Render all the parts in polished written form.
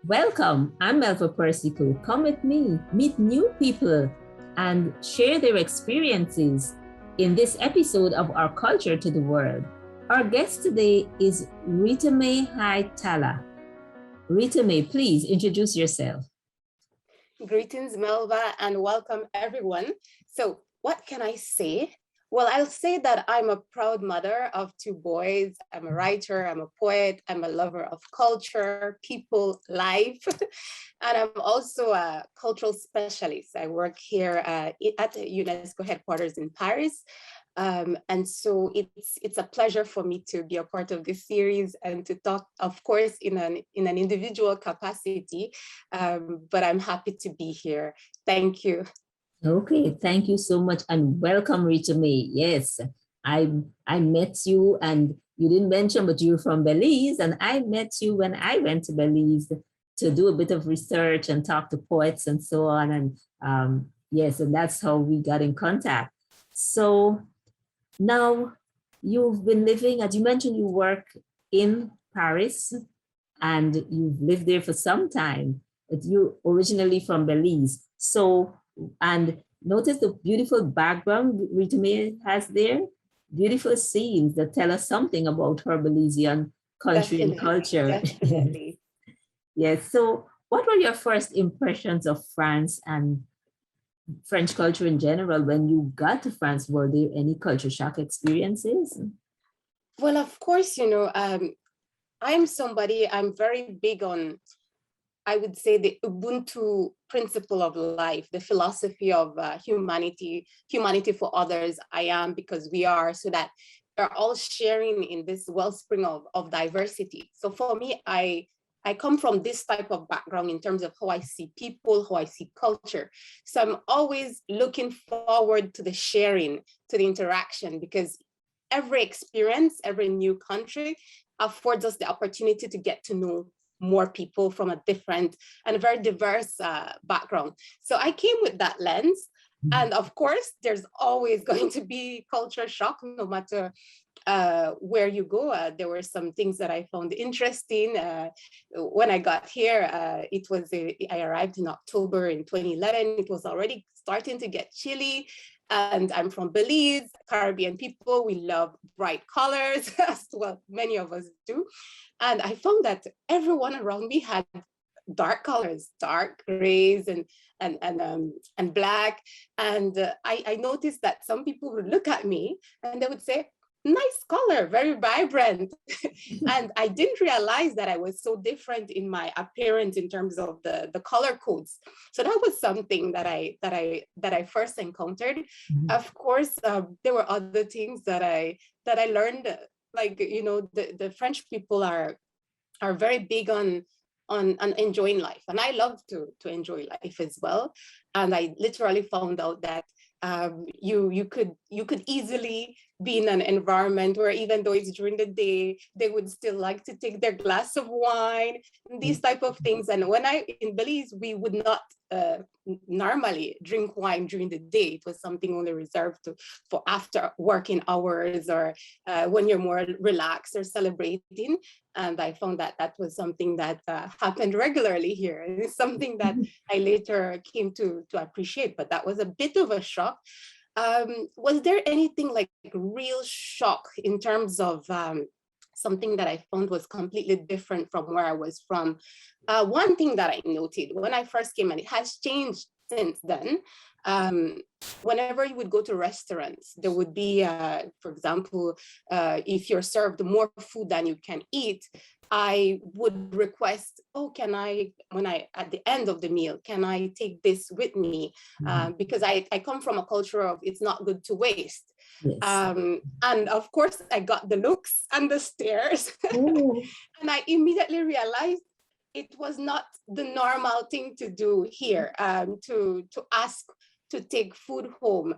Welcome, I'm Melva Persico. Come with me, meet new people, and share their experiences in this episode of Our Culture to the World. Our guest today is Ritamae Hyde-Talla. Ritamae, please introduce yourself. Greetings, Melva, and welcome everyone. So what can I say? Well, I'll say that I'm a proud mother of two boys. I'm a writer, I'm a poet, I'm a lover of culture, people, life, and I'm also a cultural specialist. I work here at the UNESCO headquarters in Paris. And so it's a pleasure for me to be a part of this series and to talk, of course, in an individual capacity. But I'm happy to be here. Thank you. Okay, thank you so much and welcome, Ritamae. Yes, I met you and you didn't mention, but you're from Belize, and I met you when I went to Belize to do a bit of research and talk to poets and so on. And yes, and that's how we got in contact. So now you've been living, as you mentioned, you work in Paris and you've lived there for some time, but you're originally from Belize. So, and notice the beautiful background Ritamae has there, beautiful scenes that tell us something about her Belizean country and culture. Definitely. Yes. So, what were your first impressions of France and French culture in general when you got to France? Were there any culture shock experiences? Well, of course, I'm very big on, I would say, the Ubuntu principle of life, the philosophy of humanity for others. I am because we are, so that we're all sharing in this wellspring of diversity. So for me, I come from this type of background in terms of how I see people, how I see culture. So I'm always looking forward to the sharing, to the interaction, because every experience, every new country affords us the opportunity to get to know more people from a different and a very diverse background. So I came with that lens. And of course, there's always going to be culture shock, no matter where you go. There were some things that I found interesting. When I got here, I arrived in October in 2011. It was already starting to get chilly. And I'm from Belize, Caribbean people. We love bright colors, as well, many of us do. And I found that everyone around me had dark colors, dark grays and black. And I noticed that some people would look at me and they would say, nice color, very vibrant. And I didn't realize that I was so different in my appearance in terms of the color codes. So that was something that I first encountered. Of course, there were other things that I learned, like, the French people are very big on enjoying life, and I love to enjoy life as well. And I literally found out that you could easily be in an environment where, even though it's during the day, they would still like to take their glass of wine, these type of things. And when in Belize, we would not normally drink wine during the day. It was something only reserved for after working hours, or when you're more relaxed or celebrating. And I found that that was something that happened regularly here. And it's something that I later came to appreciate, but that was a bit of a shock. Was there anything like real shock in terms of something that I found was completely different from where I was from? One thing that I noted when I first came, and it has changed since then, whenever you would go to restaurants, there would be, for example, if you're served more food than you can eat, I would request, oh, at the end of the meal, can I take this with me? Because I come from a culture of it's not good to waste. Yes. And of course, I got the looks and the stares. And I immediately realized it was not the normal thing to do here, to ask to take food home.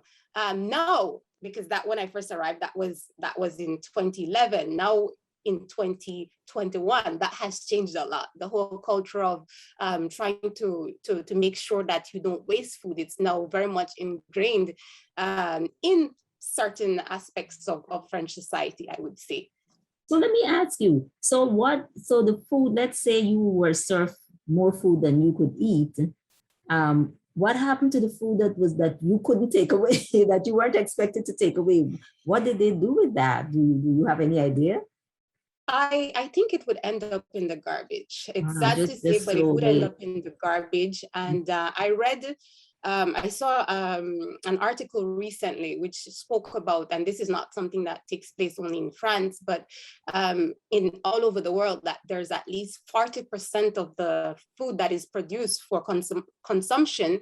Now, because that when I first arrived, that was in 2011. Now in 2021, that has changed a lot. The whole culture of trying to make sure that you don't waste food, it's now very much ingrained in certain aspects of French society, I would say. So let me ask you, so the food, let's say you were served more food than you could eat. What happened to the food that you couldn't take away, that you weren't expected to take away? What did they do with that? Do you have any idea? I think it would end up in the garbage. It's sad to say, Just but it throw would end away. up in the garbage. And I saw an article recently which spoke about, and this is not something that takes place only in France, but in all over the world, that there's at least 40% of the food that is produced for consumption.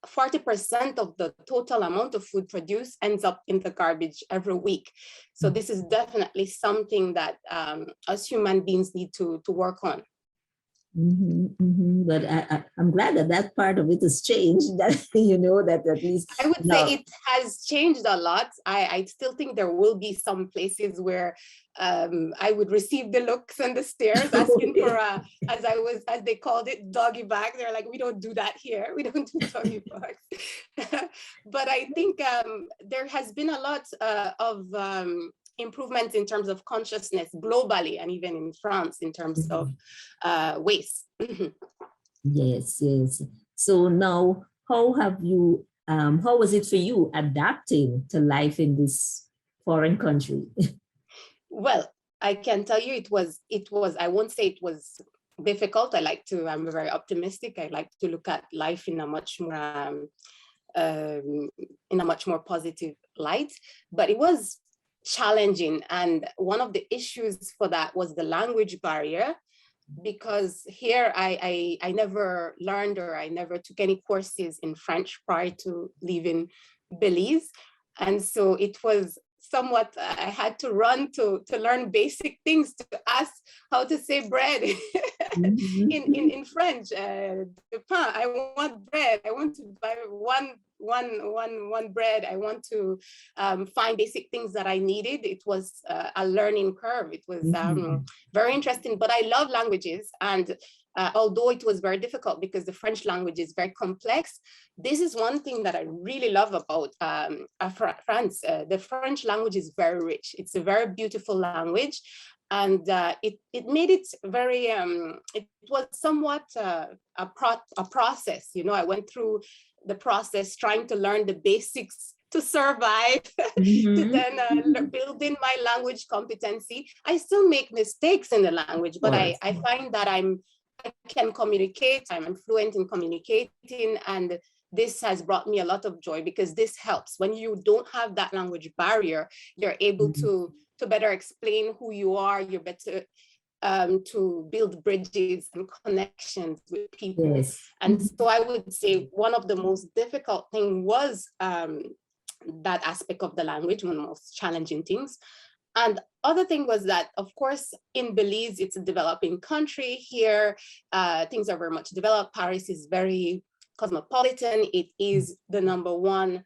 40% of the total amount of food produced ends up in the garbage every week. So this is definitely something that us human beings need to work on. But I'm glad that part of it has changed, that that at least I would now. say it has changed a lot. I still think there will be some places where I would receive the looks and the stares asking for as they called it, doggy bag. They're like, we don't do that here. We don't do doggy bags. But I think there has been a lot of improvements in terms of consciousness globally, and even in France in terms of waste. Yes. So now, how was it for you adapting to life in this foreign country? Well, I can tell you it was, I won't say it was difficult. I'm very optimistic. I like to look at life in a much more positive light, but it was challenging. And one of the issues for that was the language barrier, because here I never learned, or I never took any courses in French prior to leaving Belize. And so it was somewhat, I had to run to learn basic things, to ask how to say bread in French. De pain, I want bread. I want to buy one bread. I want to find basic things that I needed. It was a learning curve. It was very interesting, but I love languages. And although it was very difficult because the French language is very complex, this is one thing that I really love about France. The French language is very rich. It's a very beautiful language. And it made it very, it was somewhat a process. I went through the process trying to learn the basics to survive, to then build in my language competency. I still make mistakes in the language, but I find that I can communicate. I'm fluent in communicating, and this has brought me a lot of joy, because this helps. When you don't have that language barrier, you're able to better explain who you are. You're better to build bridges and connections with people. Yes. And so I would say one of the most difficult thing was that aspect of the language, one of the most challenging things. And other thing was that, of course, in Belize, it's a developing country. Here, things are very much developed. Paris is very cosmopolitan. It is the #1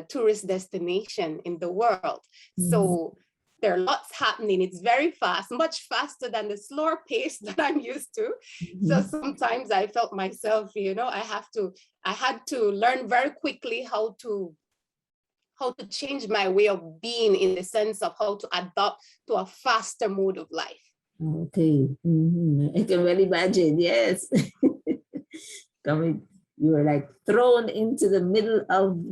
tourist destination in the world. So there are lots happening. It's very fast, much faster than the slower pace that I'm used to. So sometimes I felt myself, I had to learn very quickly how to change my way of being, in the sense of how to adapt to a faster mode of life. Okay, I can well imagine, yes. You were like thrown into the middle of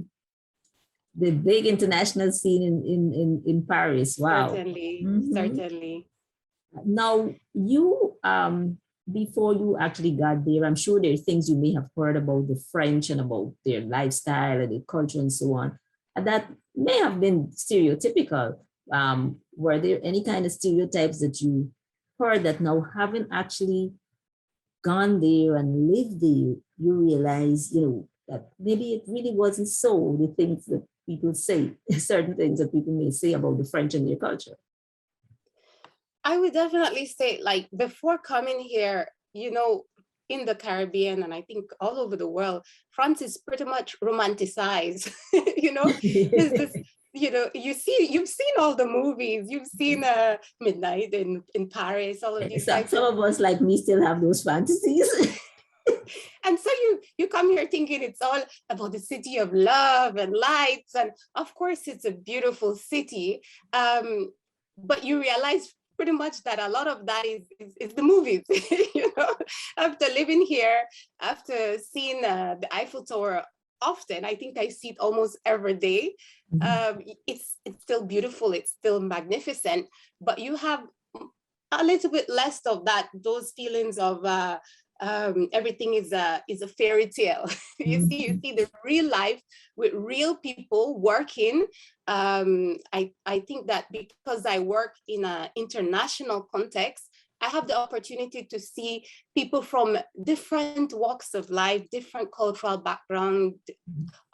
the big international scene in Paris. Wow. Certainly. Now, you, before you actually got there, I'm sure there are things you may have heard about the French and about their lifestyle and their culture and so on, that may have been stereotypical. Were there any kind of stereotypes that you heard that now, having actually gone there and lived there, you realize, that maybe it really wasn't so, the things that people say, certain things that people may say about the French and their culture? I would definitely say, like, before coming here, in the Caribbean, and I think all over the world, France is pretty much romanticized. There's this, you've seen all the movies, you've seen Midnight in Paris, all of these types. Some of us like me still have those fantasies. And so you come here thinking it's all about the city of love and lights, and of course it's a beautiful city, but you realize pretty much that a lot of that is the movies. You know, after living here, after seeing the Eiffel Tower often, I think I see it almost every day. It's still beautiful, it's still magnificent, but you have a little bit less of that, those feelings of everything is a fairy tale. You see the real life with real people working. I think that because I work in an international context, I have the opportunity to see people from different walks of life, different cultural background,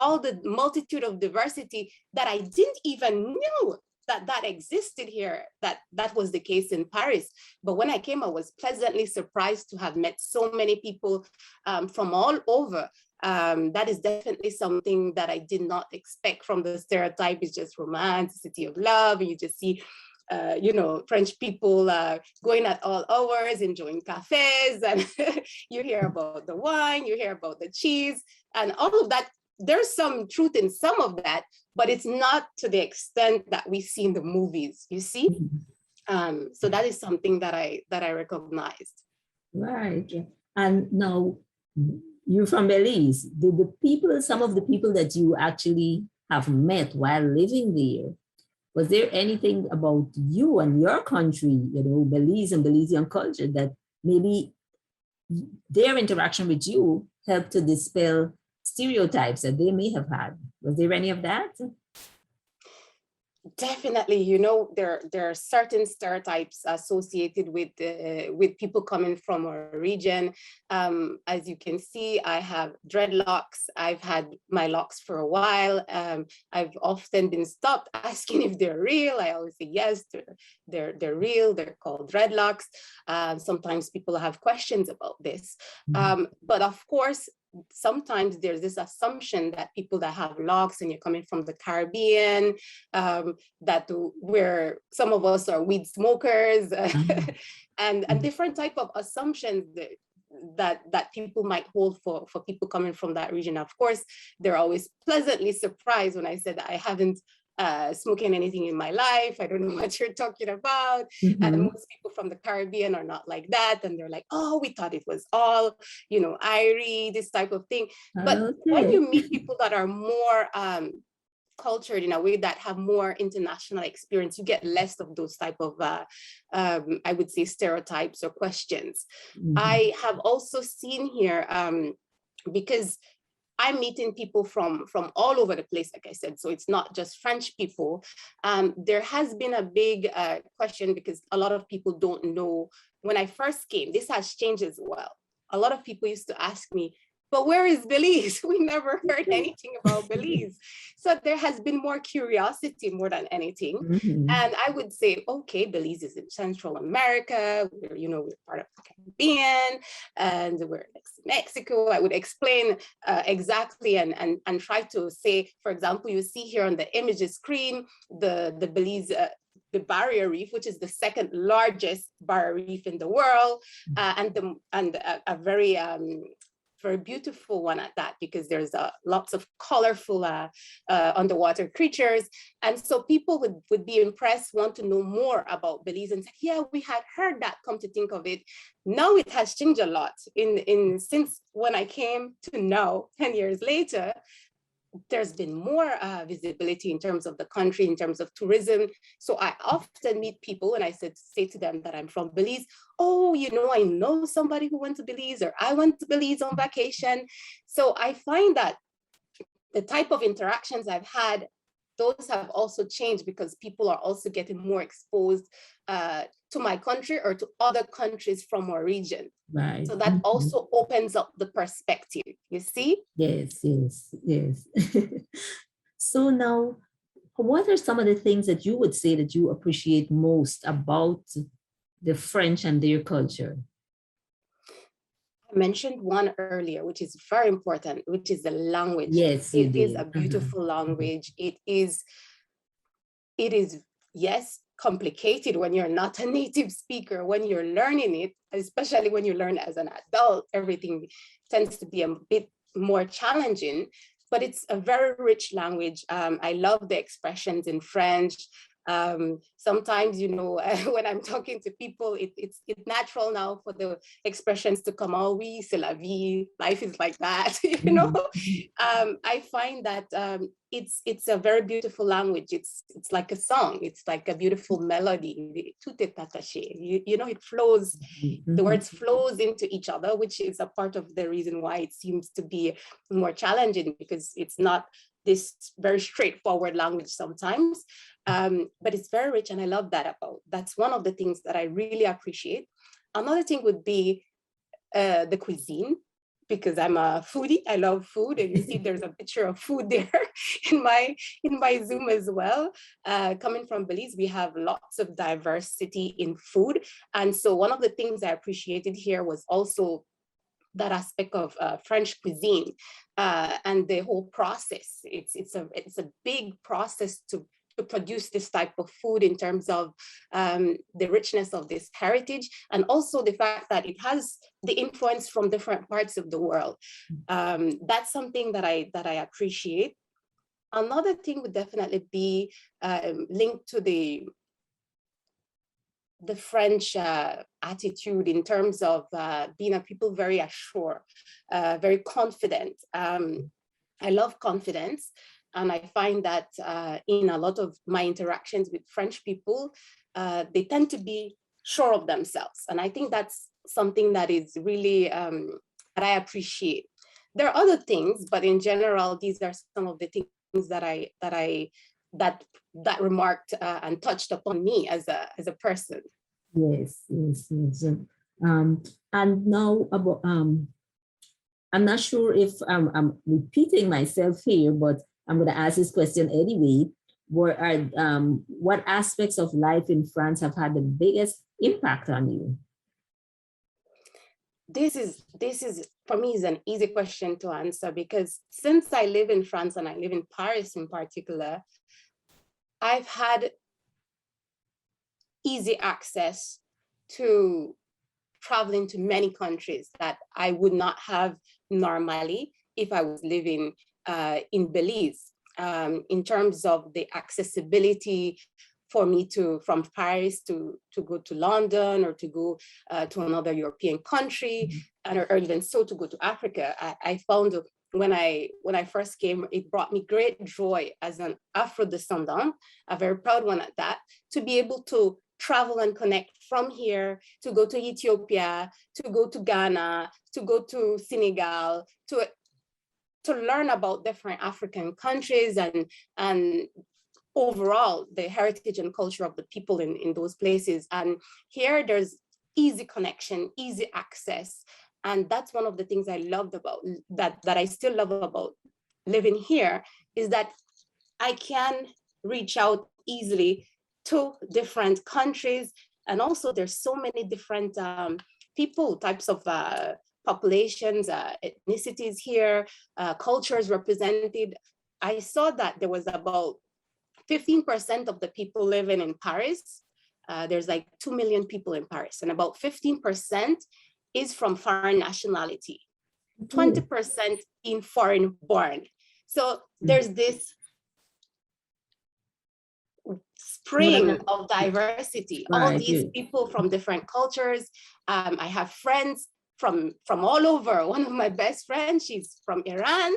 all the multitude of diversity that I didn't even know that existed here, that was the case in Paris. But when I came, I was pleasantly surprised to have met so many people from all over. That is definitely something that I did not expect from the stereotype. It's just romance, city of love, and you just see you know, French people going at all hours, enjoying cafes, and you hear about the wine, you hear about the cheese, and all of that. There's some truth in some of that, but it's not to the extent that we see in the movies, you see? So that is something that I recognized. Right. And now you're from Belize. Did the people, some of the people that you actually have met while living there, was there anything about you and your country, you know, Belize and Belizean culture, that maybe their interaction with you helped to dispel stereotypes that they may have had? Was there any of that? Definitely, you know, there are certain stereotypes associated with people coming from our region. As you can see, I have dreadlocks. I've had my locks for a while. I've often been stopped asking if they're real. I always say yes, they're real. They're called dreadlocks. Sometimes people have questions about this, but of course, sometimes there's this assumption that people that have locks and you're coming from the Caribbean, that where some of us are weed smokers, and different type of assumptions that people might hold for people coming from that region. Of course, they're always pleasantly surprised when I said that I haven't smoking anything in my life. I don't know what you're talking about. And most people from the Caribbean are not like that. And they're like, oh, we thought it was all, you know, Irie, this type of thing. But when you meet people that are more cultured in a way, that have more international experience, you get less of those type of, I would say, stereotypes or questions. I have also seen here, because I'm meeting people from all over the place, like I said, so it's not just French people. There has been a big question, because a lot of people don't know. When I first came, this has changed as well. A lot of people used to ask me, but where is Belize? We never heard anything about Belize. So there has been more curiosity more than anything. And I would say, okay, Belize is in Central America. We're, you know, we're part of the Caribbean, and we're next to Mexico. I would explain exactly and try to say, for example, you see here on the images screen, the Belize, the barrier reef, which is the second largest barrier reef in the world, and a very beautiful one at that, because there's lots of colorful underwater creatures. And so people would be impressed, want to know more about Belize, and say, yeah, we had heard that, come to think of it. Now it has changed a lot since when I came to now, 10 years later. There's been more visibility in terms of the country, in terms of tourism. So I often meet people when I say to them that I'm from Belize. Oh, you know, I know somebody who went to Belize, or I went to Belize on vacation. So I find that the type of interactions I've had, those have also changed, because people are also getting more exposed to my country or to other countries from our region. Right. So that also opens up the perspective, you see? Yes. So now, what are some of the things that you would say that you appreciate most about the French and their culture? I mentioned one earlier, which is very important, which is the language. Yes, it is a beautiful language. It is, yes, complicated when you're not a native speaker. When you're learning it, especially when you learn as an adult, everything tends to be a bit more challenging, but it's a very rich language. I love the expressions in French. Sometimes, you know, when I'm talking to people, it's natural now for the expressions to come out. Oui, c'est la vie, life is like that, you know. I find that it's a very beautiful language. It's like a song. It's like a beautiful melody. Tout est attaché. You know, it flows. The words flows into each other, which is a part of the reason why it seems to be more challenging, because it's not this very straightforward language sometimes, but it's very rich, and I love that about. That's one of the things that I really appreciate. Another thing would be the cuisine, because I'm a foodie. I love food, and you see there's a picture of food there in my Zoom as well. Coming from Belize, we have lots of diversity in food, and so one of the things I appreciated here was also that aspect of French cuisine and the whole process. It's a big process to produce this type of food, in terms of the richness of this heritage, and also the fact that it has the influence from different parts of the world. That's something that I appreciate. Another thing would definitely be linked to the French attitude, in terms of being a people very assured, very confident. I love confidence. And I find that in a lot of my interactions with French people, they tend to be sure of themselves. And I think that's something that is really, that I appreciate. There are other things, but in general, these are some of the things that remarked and touched upon me as a person. Yes, yes, yes. And now about, I'm not sure if I'm repeating myself here, but I'm going to ask this question anyway. What aspects of life in France have had the biggest impact on you? This is for me is an easy question to answer, because since I live in France, and I live in Paris in particular, I've had easy access to traveling to many countries that I would not have normally if I was living in Belize, in terms of the accessibility for me from Paris to go to London, or to go to another European country, or even so to go to Africa. I found when I first came, it brought me great joy as an Afro-descendant, a very proud one at that, to be able to travel and connect from here, to go to Ethiopia, to go to Ghana, to go to Senegal, to learn about different African countries, and overall the heritage and culture of the people in those places. And here there's easy connection, easy access. And that's one of the things I loved about that I still love about living here, is that I can reach out easily to different countries. And also there's so many different people, types of populations, ethnicities here, cultures represented. I saw that there was about 15% of the people living in Paris. There's like 2 million people in Paris, and about 15% is from foreign nationality, 20% in foreign born. So there's this spring of diversity, all these people from different cultures. I have friends from all over. One of my best friends, she's from Iran.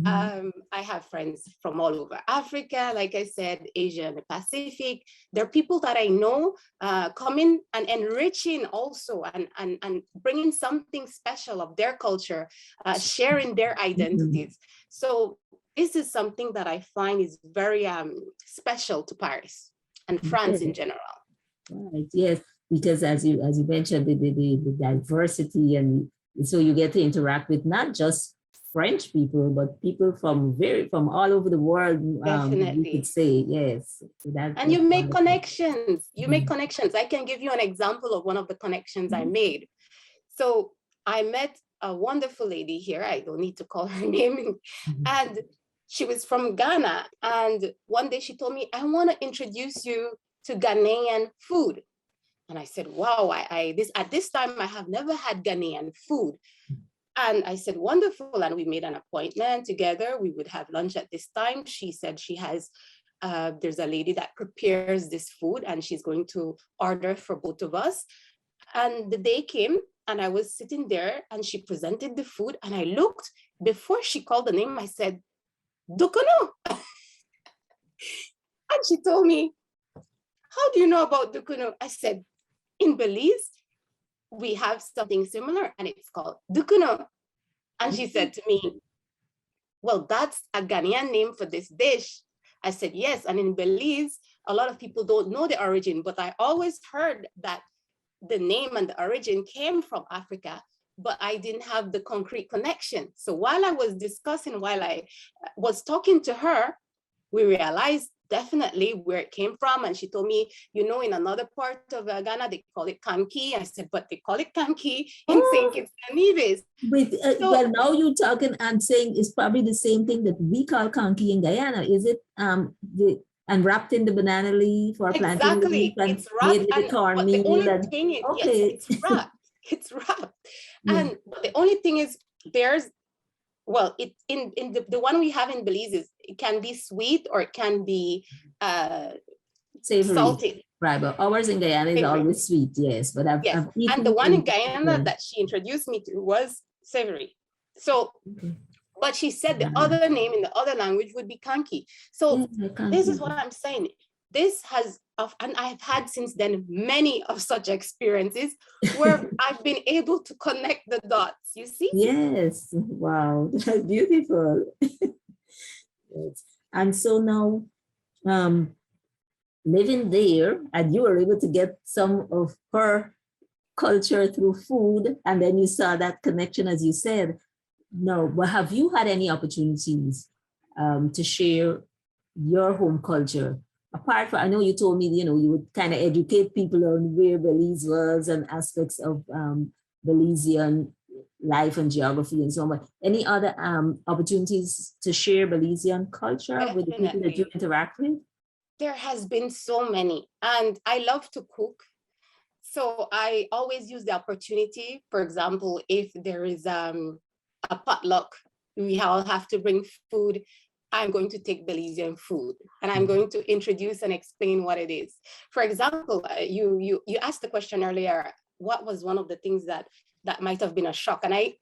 I have friends from all over Africa, like I said, Asia and the Pacific. There are people that I know coming and enriching also, and bringing something special of their culture, sharing their identities. So this is something that I find is very special to Paris and France in general. Right, yes, because as you mentioned, the diversity, and so you get to interact with not just French people, but people from all over the world. Definitely, you could say, yes. So and you make connections. You make connections. I can give you an example of one of the connections I made. So I met a wonderful lady here. I don't need to call her name, and she was from Ghana. And one day she told me, I want to introduce you to Ghanaian food. And I said, wow, at this time, I have never had Ghanaian food. And I said, wonderful. And we made an appointment together. We would have lunch at this time. She said she has There's a lady that prepares this food and she's going to order for both of us. And the day came and I was sitting there and she presented the food and I looked, before she called the name, I said, Dukuno. And she told me, how do you know about Dukuno? I said, in Belize, we have something similar and it's called Dukuno. And she said to me, well, that's a Ghanaian name for this dish. I said, yes. And in Belize, a lot of people don't know the origin, but I always heard that the name and the origin came from Africa, but I didn't have the concrete connection. So while I was discussing, while I was talking to her, we realized definitely where it came from. And she told me, you know, in another part of Ghana, they call it kanki. I said, but they call it kanki in St. Kitts and Nevis. So, well, now you're talking and saying it's probably the same thing that we call kanki in Guyana. Is it and wrapped in the banana leaf or plantain leaf and it's wrapped made with the cornmeal? The only thing is, okay. Yes, it's wrapped. It's wrapped. And the only thing is there's, well, it in the one we have in Belize is it can be sweet or it can be savory, salted. Right, but ours in Guyana is always sweet, yes. But I've eaten, and the one in Guyana that she introduced me to was savory. So, but she said the other name in the other language would be kanki. So this is what I'm saying. This has, and I've had since then many of such experiences where I've been able to connect the dots, you see? Yes, wow, that's beautiful. Yes. And so now, living there, and you were able to get some of her culture through food, and then you saw that connection, as you said. No, but have you had any opportunities to share your home culture? Apart from, I know you told me, you know, you would kind of educate people on where Belize was and aspects of Belizean life and geography and so on. But any other opportunities to share Belizean culture with the people that you interact with? There has been so many, and I love to cook. So I always use the opportunity. For example, if there is a potluck, we all have to bring food. I'm going to take Belizean food and I'm going to introduce and explain what it is. For example, you asked the question earlier, what was one of the things that might have been a shock? And I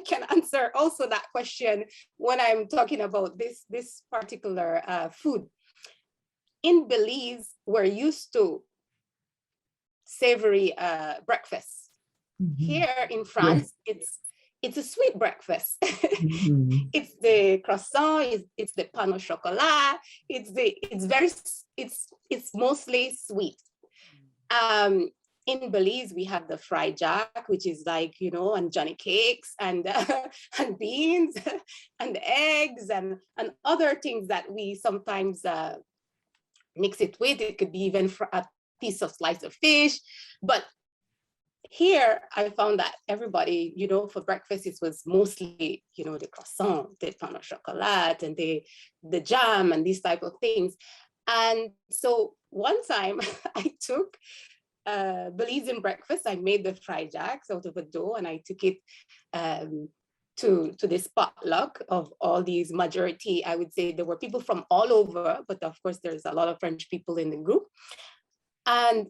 can answer also that question when I'm talking about this particular food. In Belize, we're used to savory breakfast. Here in France, it's a sweet breakfast. It's the croissant, it's the pain au chocolat, it's mostly sweet. In Belize, we have the fried jack, which is like, you know, and Johnny cakes and and beans and eggs and other things that we sometimes mix it with. It could be even a piece of slice of fish. But here I found that everybody, you know, for breakfast, it was mostly, you know, the croissant, the pain au chocolat and the jam and these type of things. And so one time I took Belizean breakfast. I made the fried jacks out of a dough and I took it to this potluck of all these majority. I would say there were people from all over, but of course there's a lot of French people in the group. And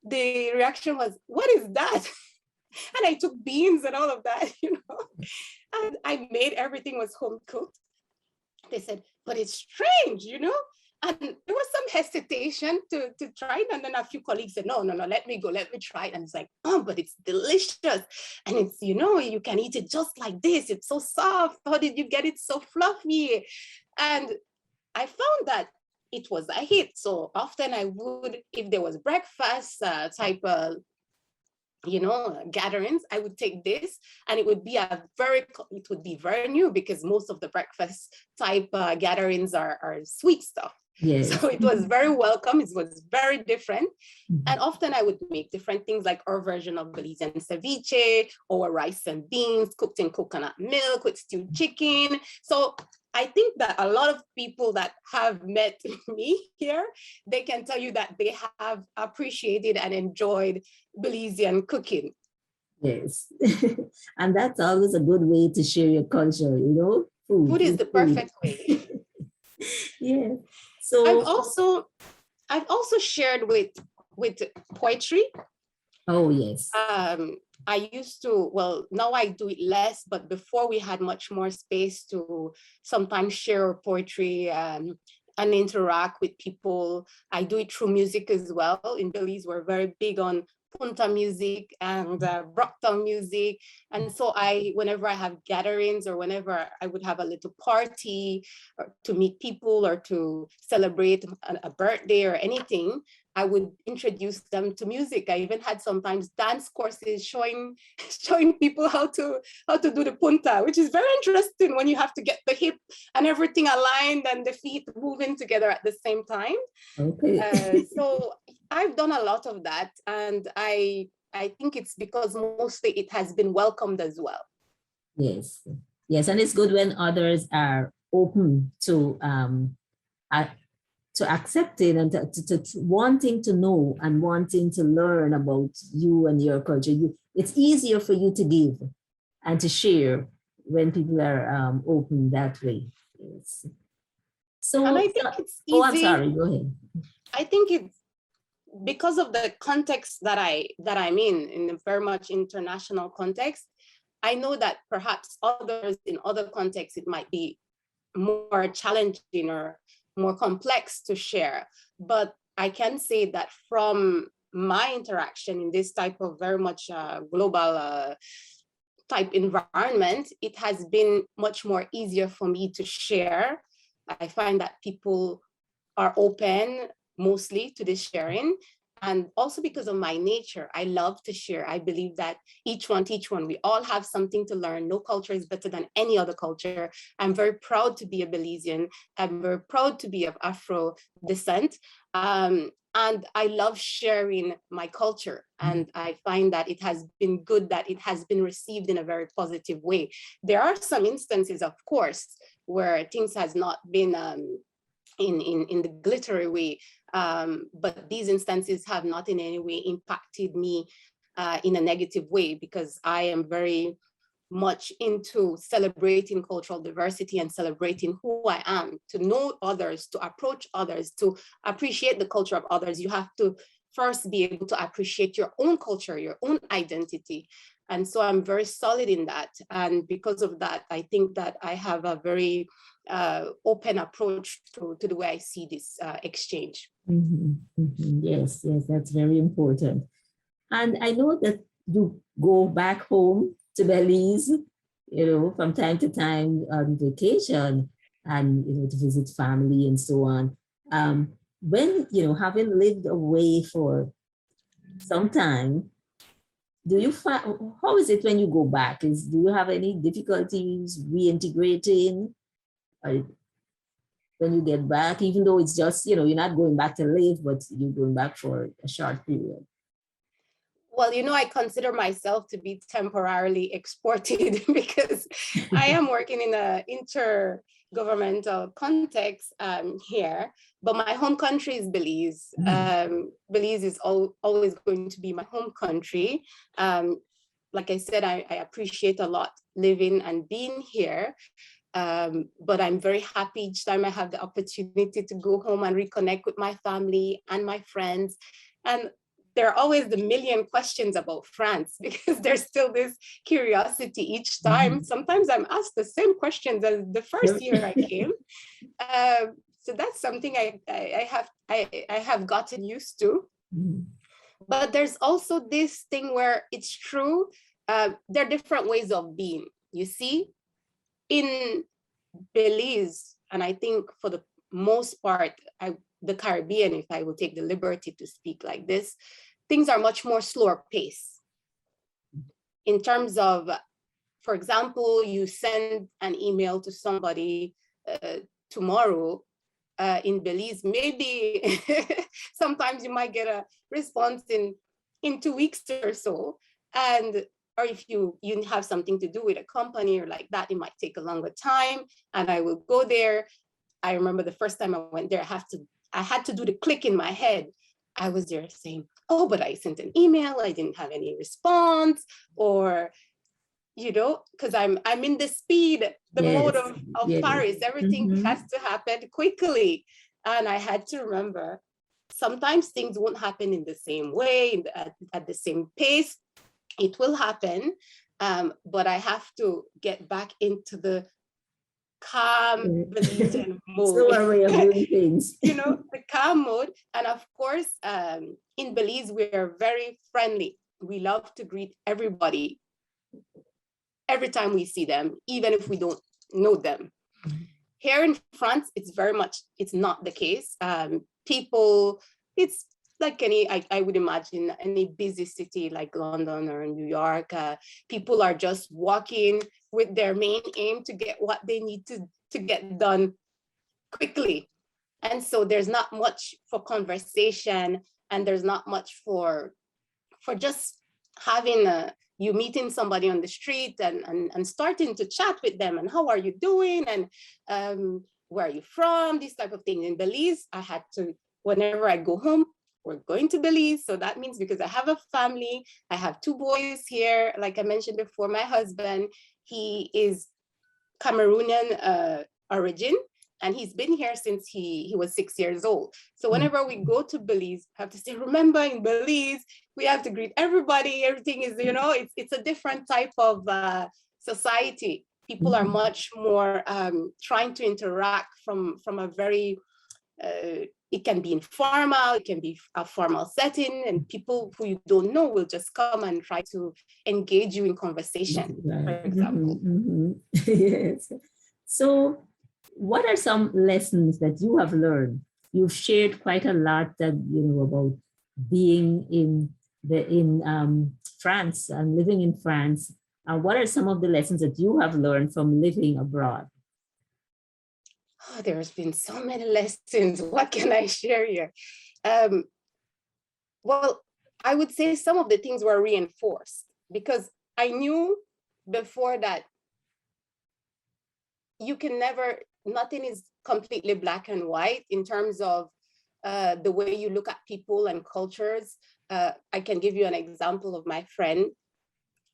the reaction was, what is that? And I took beans and all of that, you know, and I made everything was home cooked. They said, but it's strange, you know? And there was some hesitation to try it. And then a few colleagues said, no, let me try it. And it's like, oh, but it's delicious. And it's, you know, you can eat it just like this. It's so soft. How did you get it so fluffy? And I found that it was a hit. So often I would, if there was breakfast type of, you know, gatherings, I would take this and it would be very new because most of the breakfast type gatherings are sweet stuff. Yes. So it was very welcome. It was very different. And often I would make different things like our version of Belizean ceviche or rice and beans cooked in coconut milk with stewed chicken. So I think that a lot of people that have met me here, they can tell you that they have appreciated and enjoyed Belizean cooking. Yes. And that's always a good way to share your culture, you know? Food is the perfect way. Yeah. I've So, also I've also shared with poetry. oh yes. I used to, well, now I do it less, but before we had much more space to sometimes share poetry and interact with people. I do it through music as well. In Belize, we're very big on punta music and Brockton music. And so whenever I have gatherings or whenever I would have a little party or to meet people or to celebrate a birthday or anything, I would introduce them to music. I even had sometimes dance courses showing people how to do the punta, which is very interesting when you have to get the hip and everything aligned and the feet moving together at the same time. Okay. So I've done a lot of that, and I think it's because mostly it has been welcomed as well. Yes. Yes. And it's good when others are open to accepting and to wanting to know and wanting to learn about you and your culture. It's easier for you to give and to share when people are open that way. Yes. And So, I think it's oh, I'm easy. sorry. Go ahead. I think it's because of the context that I'm in a very much international context. I know that perhaps others in other contexts, it might be more challenging or more complex to share. But I can say that from my interaction in this type of very much global type environment, it has been much more easier for me to share. I find that people are open mostly to this sharing. And also because of my nature, I love to share. I believe that each one, we all have something to learn. No culture is better than any other culture. I'm very proud to be a Belizean. I'm very proud to be of Afro descent. And I love sharing my culture. And I find that it has been good that it has been received in a very positive way. There are some instances, of course, where things has not been in the glittery way. But these instances have not in any way impacted me in a negative way, because I am very much into celebrating cultural diversity and celebrating who I am. To know others, to approach others, to appreciate the culture of others, you have to first be able to appreciate your own culture, your own identity. And so I'm very solid in that. And because of that, I think that I have a very open approach to the way I see this exchange. Yes, yes, that's very important. And I know that you go back home to Belize, from time to time on vacation and, to visit family and so on. When, having lived away for some time, do you find, how is it when you go back? Do you have any difficulties reintegrating when you get back, even though it's just, you're not going back to live, but you're going back for a short period? Well, I consider myself to be temporarily exported because I am working in an intergovernmental context here, but my home country is Belize. Belize is always going to be my home country. Like I said, I appreciate a lot living and being here. But I'm very happy each time I have the opportunity to go home and reconnect with my family and my friends. And there are always the million questions about France because there's still this curiosity each time. Sometimes I'm asked the same questions as the first year I came. So that's something I have gotten used to. But there's also this thing where it's true. There are different ways of being, you see. In Belize, and I think for the most part, the Caribbean, if I will take the liberty to speak like this, things are much more slower pace. In terms of, for example, you send an email to somebody tomorrow in Belize, maybe sometimes you might get a response in 2 weeks or so. Or if you have something to do with a company or like that, it might take a longer time. And I will go there. I remember the first time I went there, I had to do the click in my head. I was there saying, oh, but I sent an email, I didn't have any response, or, because I'm in the speed, the Yes, mode of yes. Paris, everything has to happen quickly. And I had to remember, sometimes things won't happen in the same way, at the same pace. It will happen, but I have to get back into the calm Belizean mode. Slower way of doing things. You know, the calm mode. And of course, in Belize, we are very friendly. We love to greet everybody every time we see them, even if we don't know them. Here in France, it's not the case. People, it's like I would imagine any busy city like London or New York, people are just walking with their main aim to get what they need to get done quickly. And so there's not much for conversation, and there's not much for just having you meeting somebody on the street and starting to chat with them, and how are you doing, and where are you from, these type of things. In Belize, I had to, whenever I go home, we're going to Belize. So that means, because I have a family, I have 2 boys here. Like I mentioned before, my husband, he is Cameroonian origin, and he's been here since he was 6 years old. So whenever we go to Belize, I have to say, remember, in Belize, we have to greet everybody. Everything is, you know, it's a different type of society. People are much more trying to interact from a very, it can be informal, it can be a formal setting, and people who you don't know will just come and try to engage you in conversation, for example. Yes. So what are some lessons that you have learned? You've shared quite a lot that, you know, about being in France and living in France. What are some of the lessons that you have learned from living abroad? Oh, there's been so many lessons. What can I share here? Well, I would say some of the things were reinforced, because I knew before that you can never, nothing is completely black and white in terms of the way you look at people and cultures. I can give you an example of my friend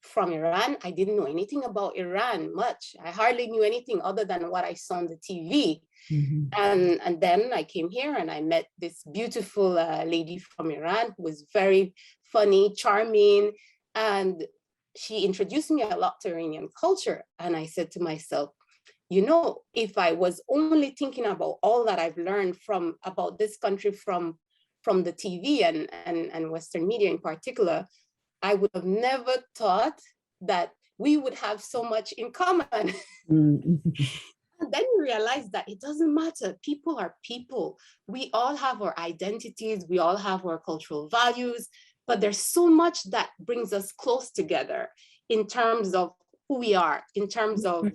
from Iran. I didn't know anything about Iran much. I hardly knew anything other than what I saw on the TV. And then I came here and I met this beautiful lady from Iran who was very funny, charming, and she introduced me a lot to Iranian culture. And I said to myself, you know, if I was only thinking about all that I've learned about this country from the TV and Western media in particular, I would have never thought that we would have so much in common. And then you realize that it doesn't matter. People are people. We all have our identities. We all have our cultural values, but there's so much that brings us close together in terms of who we are, in terms of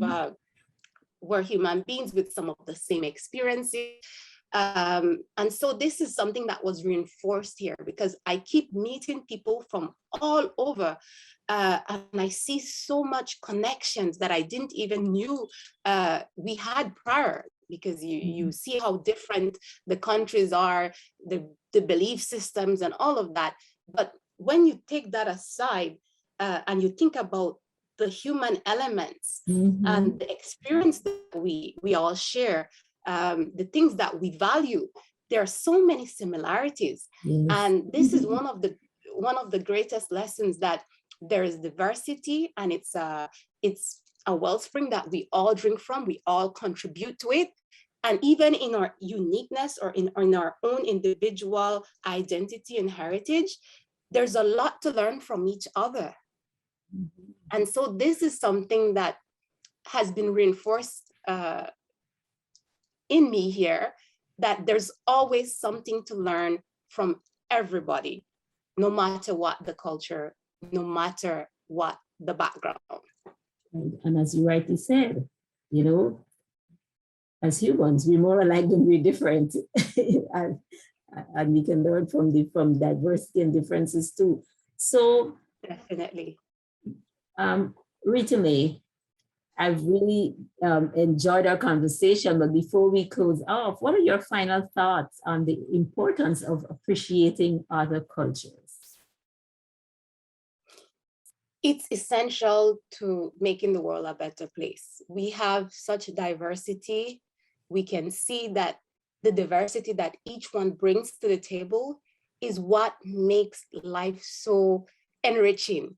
we're human beings with some of the same experiences. And so this is something that was reinforced here, because I keep meeting people from all over, and I see so much connections that I didn't even knew we had prior, because you see how different the countries are, the belief systems and all of that. But when you take that aside and you think about the human elements and the experience that we all share, the things that we value, there are so many similarities. And this is one of the greatest lessons, that there is diversity, and it's a wellspring that we all drink from, we all contribute to it. And even in our uniqueness, or in our own individual identity and heritage, there's a lot to learn from each other. And so this is something that has been reinforced in me here, that there's always something to learn from everybody, no matter what the culture, no matter what the background. And as you rightly said, you know, as humans, we're more alike than we're different. And we can learn from diversity and differences too. So definitely. Ritamae, I've really enjoyed our conversation, but before we close off, what are your final thoughts on the importance of appreciating other cultures? It's essential to making the world a better place. We have such diversity. We can see that the diversity that each one brings to the table is what makes life so enriching,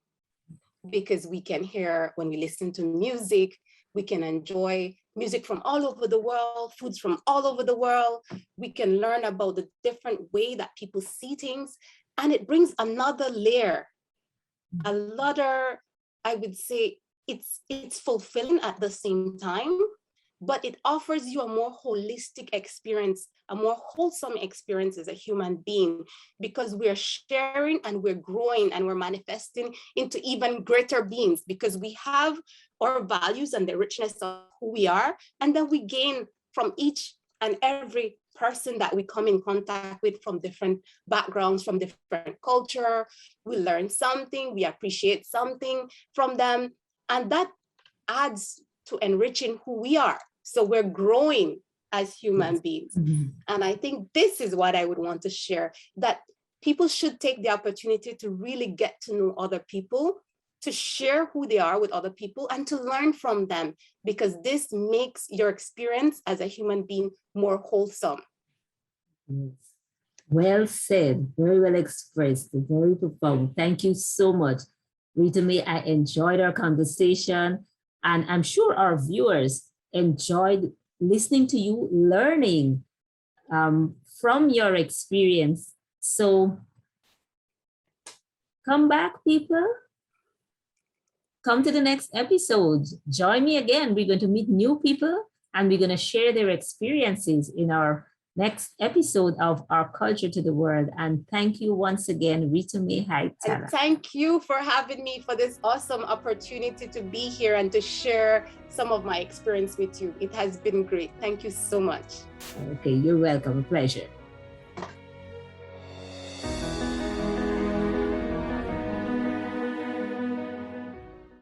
because we can hear, when we listen to music, we can enjoy music from all over the world, foods from all over the world. We can learn about the different way that people see things, and it brings another layer, another, I would say, it's fulfilling at the same time, but it offers you a more holistic experience, a more wholesome experience as a human being, because we're sharing and we're growing and we're manifesting into even greater beings, because we have our values and the richness of who we are, and then we gain from each and every person that we come in contact with, from different backgrounds, from different culture. We learn something, we appreciate something from them, and that adds to enriching who we are. So we're growing as human beings. And I think this is what I would want to share, that people should take the opportunity to really get to know other people, to share who they are with other people, and to learn from them, because this makes your experience as a human being more wholesome. Yes. Well said, very well expressed, very profound. Thank you so much. Ritamae, I enjoyed our conversation, and I'm sure our viewers enjoyed listening to you, learning from your experience. So come back, people. Come to the next episode. Join me again. We're going to meet new people, and we're going to share their experiences in our next episode of Our Culture to the World. And thank you once again, Ritamae Hyde-Talla. And thank you for having me, for this awesome opportunity to be here and to share some of my experience with you. It has been great. Thank you so much. Okay, you're welcome. A pleasure.